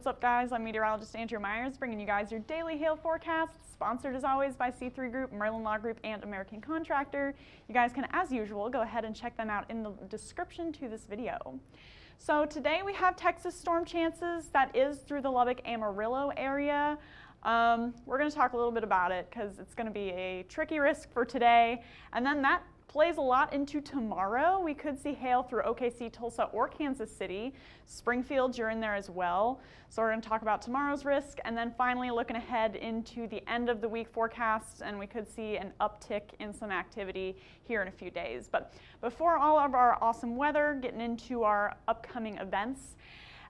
What's up, guys? I'm meteorologist Andrea Myers, bringing you guys your daily hail forecast, sponsored as always by C3 Group, MERLIN Law Group, and American Contractor. You guys can, as usual, go ahead and check them out in the description to this video. So today we have Texas storm chances. That is through the Lubbock Amarillo area. We're going to talk a little bit about it because it's going to be a tricky risk for today, and then that plays a lot into tomorrow. We could see hail through OKC, Tulsa, or Kansas City. Springfield, you're in there as well. So we're going to talk about tomorrow's risk, and then finally looking ahead into the end of the week forecast, and we could see an uptick in some activity here in a few days. But before all of our awesome weather, getting into our upcoming events.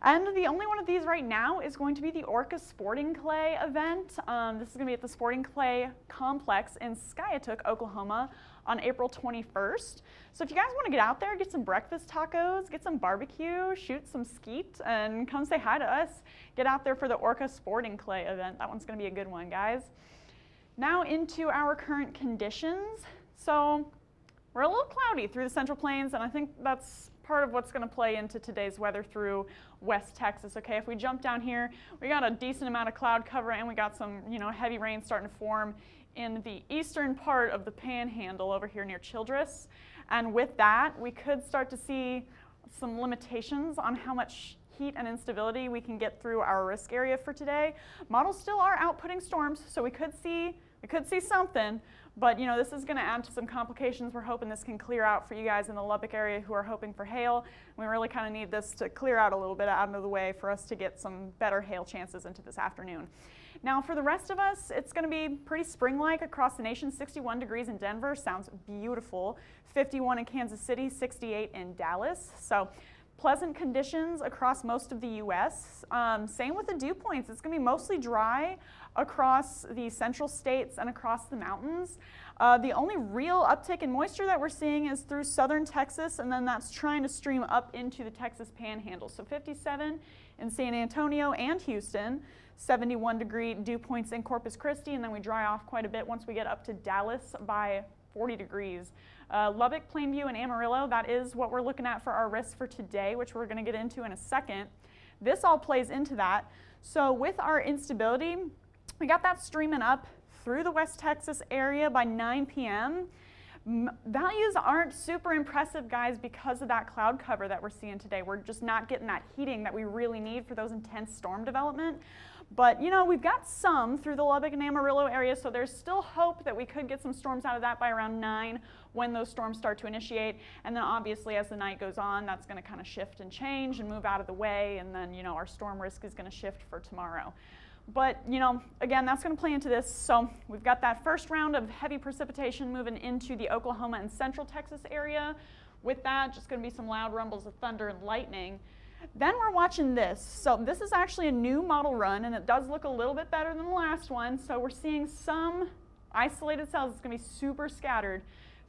And the only one of these right now is going to be the Orca Sporting Clay event. This is going to be at the Sporting Clay Complex in Skiatook, Oklahoma on April 21st. So if you guys want to get out there, get some breakfast tacos, get some barbecue, shoot some skeet, and come say hi to us, get out there for the Orca Sporting Clay event. That one's going to be a good one, guys. Now into our current conditions. So we're a little cloudy through the Central Plains, and I think that's part of what's going to play into today's weather through West Texas. Okay, if we jump down here, we got a decent amount of cloud cover, and we got some, heavy rain starting to form in the eastern part of the Panhandle over here near Childress. And with that, we could start to see some limitations on how much heat and instability we can get through our risk area for today. Models still are outputting storms, so we could see something. But this is going to add to some complications. We're hoping this can clear out for you guys in the Lubbock area who are hoping for hail. We really kind of need this to clear out a little bit out of the way for us to get some better hail chances into this afternoon. Now for the rest of us, it's going to be pretty spring-like across the nation. 61 degrees in Denver, sounds beautiful. 51 in Kansas City, 68 in Dallas. So pleasant conditions across most of the U.S. Same with the dew points. It's going to be mostly dry across the central states and across the mountains. The only real uptick in moisture that we're seeing is through southern Texas, and then that's trying to stream up into the Texas Panhandle. So 57 in San Antonio and Houston, 71 degree dew points in Corpus Christi, and then we dry off quite a bit once we get up to Dallas by 40 degrees. Lubbock, Plainview, and Amarillo, that is what we're looking at for our risk for today, which we're going to get into in a second. This all plays into that. So with our instability, we got that streaming up through the West Texas area by 9 p.m. Values aren't super impressive, guys, because of that cloud cover that we're seeing today. We're just not getting that heating that we really need for those intense storm development. But, we've got some through the Lubbock and Amarillo area, so there's still hope that we could get some storms out of that by around 9 when those storms start to initiate. And then obviously as the night goes on, that's going to kind of shift and change and move out of the way, and then, our storm risk is going to shift for tomorrow. But, again, that's going to play into this. So we've got that first round of heavy precipitation moving into the Oklahoma and central Texas area. With that, just going to be some loud rumbles of thunder and lightning. Then we're watching this. So this is actually a new model run, and it does look a little bit better than the last one. So we're seeing some isolated cells. It's going to be super scattered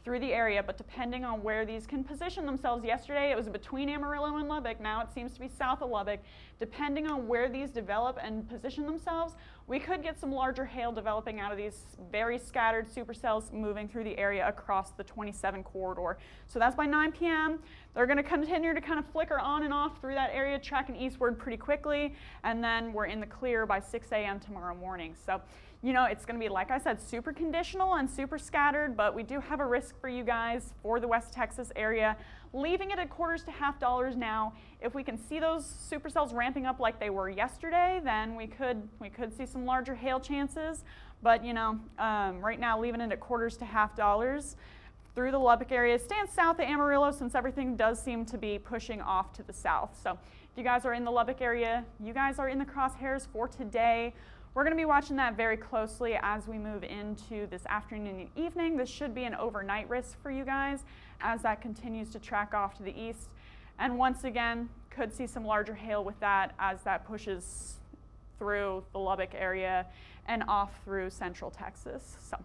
through the area, but depending on where these can position themselves. Yesterday it was between Amarillo and Lubbock. Now it seems to be south of Lubbock. Depending on where these develop and position themselves, we could get some larger hail developing out of these very scattered supercells moving through the area across the 27 corridor. So that's by 9 p.m. They're going to continue to kind of flicker on and off through that area, tracking eastward pretty quickly, and then we're in the clear by 6 a.m. tomorrow morning. So it's going to be, like I said, super conditional and super scattered, but we do have a risk for you guys for the West Texas area, leaving it at quarters to $half now. If we can see those supercells ramping up like they were yesterday, then we could see some larger hail chances. But right now, leaving it at quarters to $half through the Lubbock area, staying south of Amarillo since everything does seem to be pushing off to the south. So if you guys are in the Lubbock area, you guys are in the crosshairs for today. We're going to be watching that very closely as we move into this afternoon and evening. This should be an overnight risk for you guys as that continues to track off to the east. And once again, could see some larger hail with that as that pushes through the Lubbock area and off through central Texas. So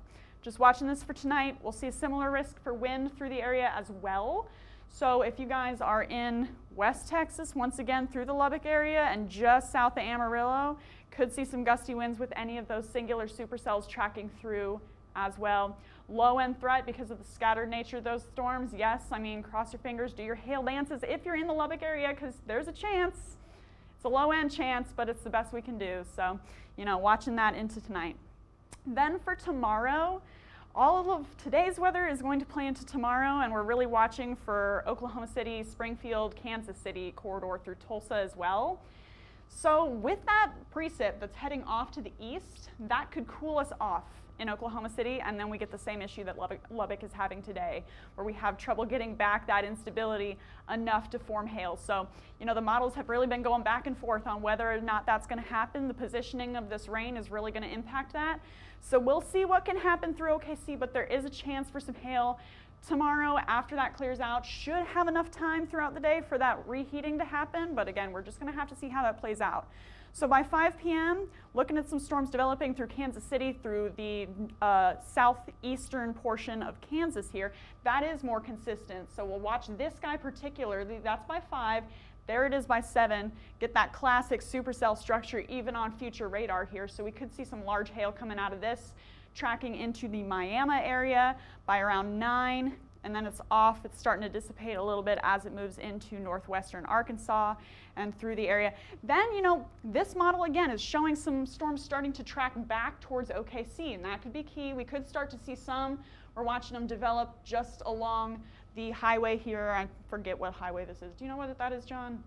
just watching this for tonight. We'll see a similar risk for wind through the area as well. So if you guys are in West Texas, once again through the Lubbock area and just south of Amarillo, could see some gusty winds with any of those singular supercells tracking through as well. Low end threat because of the scattered nature of those storms. Yes, cross your fingers, do your hail dances if you're in the Lubbock area, because there's a chance It's a low-end chance, but it's the best we can do. So, you know, watching that into tonight. Then for tomorrow, all of today's weather is going to play into tomorrow, and we're really watching for Oklahoma City, Springfield, Kansas City corridor through Tulsa as well. So with that precip that's heading off to the east, that could cool us off in Oklahoma City, and then we get the same issue that Lubbock is having today, where we have trouble getting back that instability enough to form hail. So, you know, the models have really been going back and forth on whether or not that's going to happen. The positioning of this rain is really going to impact that. So we'll see what can happen through OKC, but there is a chance for some hail tomorrow after that clears out. Should have enough time throughout the day for that reheating to happen, but again, we're just going to have to see how that plays out. So by 5 p.m., looking at some storms developing through Kansas City, through the southeastern portion of Kansas here. That is more consistent. So we'll watch this guy particularly. That's by 5. There it is by 7. Get that classic supercell structure even on future radar here. So we could see some large hail coming out of this, tracking into the Miami area by around 9. And then it's off. It's starting to dissipate a little bit as it moves into northwestern Arkansas and through the area. Then, you know, this model again is showing some storms starting to track back towards OKC, and that could be key. We could start to see some. We're watching them develop just along the highway here. I forget what highway this is. Do you know what that is, John?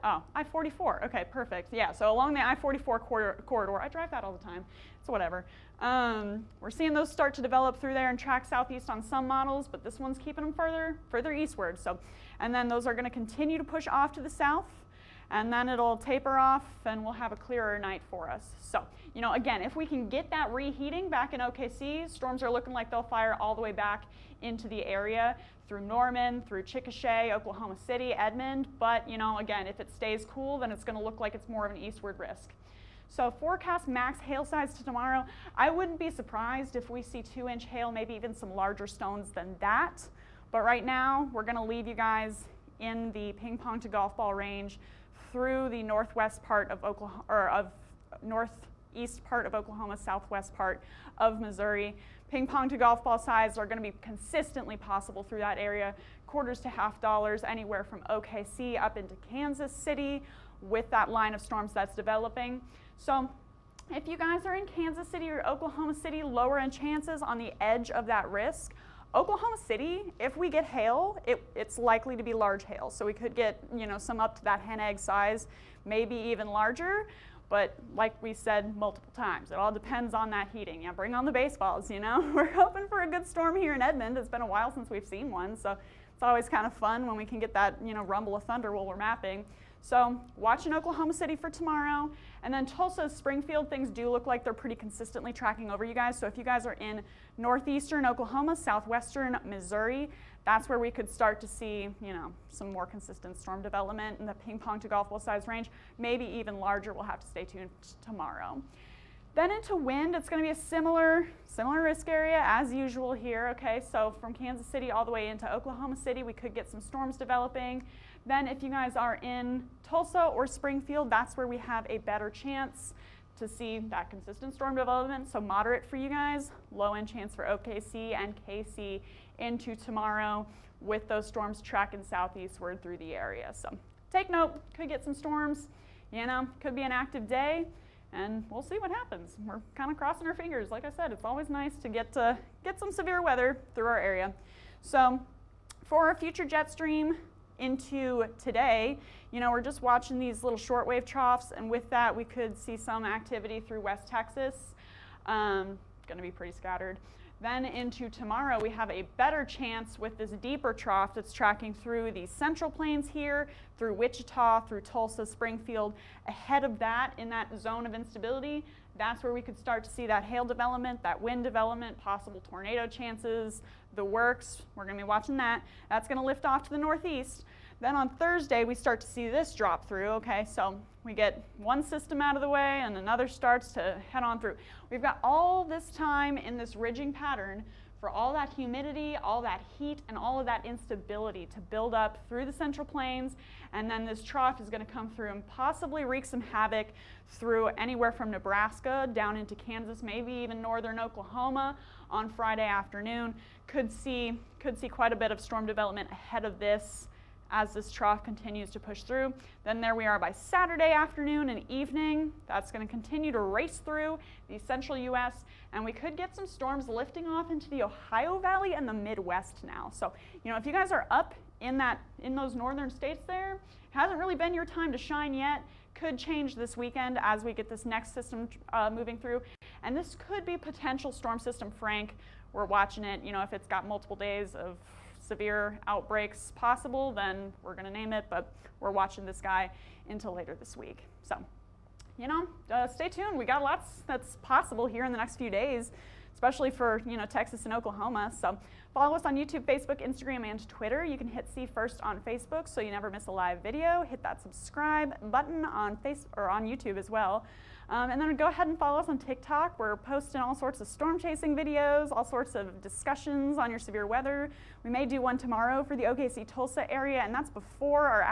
Oh, I-44. Okay, perfect. Yeah, so along the I-44 corridor, I drive that all the time, so whatever. We're seeing those start to develop through there and track southeast on some models, but this one's keeping them further eastward. So, and then those are going to continue to push off to the south, and then it'll taper off, and we'll have a clearer night for us. So, you know, again, if we can get that reheating back in OKC, storms are looking like they'll fire all the way back into the area through Norman, through Chickasha, Oklahoma City, Edmond. But, you know, again, if it stays cool, then it's going to look like it's more of an eastward risk. So forecast max hail size to tomorrow. I wouldn't be surprised if we see 2-inch hail, maybe even some larger stones than that. But right now, we're going to leave you guys in the ping pong to golf ball range through the northwest part of Oklahoma, or of northeast part of Oklahoma, southwest part of Missouri. Ping pong to golf ball size are going to be consistently possible through that area. Quarters to $half, anywhere from OKC up into Kansas City with that line of storms that's developing. So if you guys are in Kansas City or Oklahoma City, lower in chances on the edge of that risk. Oklahoma City, if we get hail, it's likely to be large hail. So we could get, you know, some up to that hen egg size, maybe even larger. But like we said multiple times, it all depends on that heating. Yeah, bring on the baseballs, you know. We're hoping for a good storm here in Edmond. It's been a while since we've seen one, so it's always kind of fun when we can get that, you know, rumble of thunder while we're mapping. So watching Oklahoma City for tomorrow. And then Tulsa, Springfield, things do look like they're pretty consistently tracking over you guys. So if you guys are in northeastern Oklahoma, southwestern Missouri, that's where we could start to see, you know, some more consistent storm development in the ping pong to golf ball size range, maybe even larger. We'll have to stay tuned tomorrow. Then into wind, it's going to be a similar risk area as usual here. Okay, so from Kansas City all the way into Oklahoma City, we could get some storms developing. Then if you guys are in Tulsa or Springfield, that's where we have a better chance to see that consistent storm development. So moderate for you guys, low end chance for OKC and KC into tomorrow with those storms tracking southeastward through the area. So take note, could get some storms, you know, could be an active day, and we'll see what happens. We're kind of crossing our fingers. Like I said, it's always nice to get some severe weather through our area. So for our future jet stream into today, you know, we're just watching these little shortwave troughs, and with that we could see some activity through West Texas. Going to be pretty scattered. Then into tomorrow, we have a better chance with this deeper trough that's tracking through the central plains here, through Wichita, through Tulsa, Springfield. Ahead of that, in that zone of instability, that's where we could start to see that hail development, that wind development, possible tornado chances, the works. We're going to be watching that. That's going to lift off to the northeast. Then on Thursday, we start to see this drop through, okay? So we get one system out of the way and another starts to head on through. We've got all this time in this ridging pattern for all that humidity, all that heat, and all of that instability to build up through the central plains, and then this trough is going to come through and possibly wreak some havoc through anywhere from Nebraska down into Kansas, maybe even northern Oklahoma on Friday afternoon. Could see quite a bit of storm development ahead of this. as this trough continues to push through. Then there we are by Saturday afternoon and evening. That's going to continue to race through the central U.S. and we could get some storms lifting off into the Ohio Valley and the Midwest now. So, you know, if you guys are up in those northern states there, hasn't really been your time to shine yet. Could change this weekend as we get this next system moving through. And this could be potential storm system Frank. We're watching it, you know, if it's got multiple days of severe outbreaks possible, then we're going to name it, but we're watching this guy until later this week. So, you know, stay tuned. We got lots that's possible here in the next few days, especially for, you know, Texas and Oklahoma. So follow us on YouTube, Facebook, Instagram, and Twitter. You can hit See First on Facebook so you never miss a live video. Hit that subscribe button on YouTube as well. And then go ahead and follow us on TikTok. We're posting all sorts of storm chasing videos, all sorts of discussions on your severe weather. We may do one tomorrow for the OKC Tulsa area, and that's before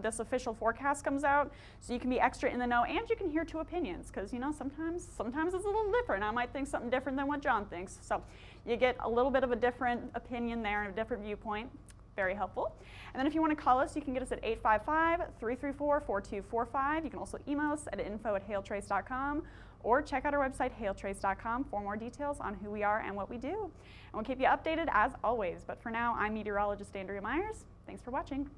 this official forecast comes out. So you can be extra in the know, and you can hear two opinions, because you know sometimes it's a little different. I might think something different than what John thinks. So you get a little bit of a different opinion there and a different viewpoint. Very helpful. And then if you want to call us, you can get us at 855-334-4245. You can also email us at info@hailtrace.com or check out our website, hailtrace.com, for more details on who we are and what we do. And we'll keep you updated as always. But for now, I'm meteorologist Andrea Myers. Thanks for watching.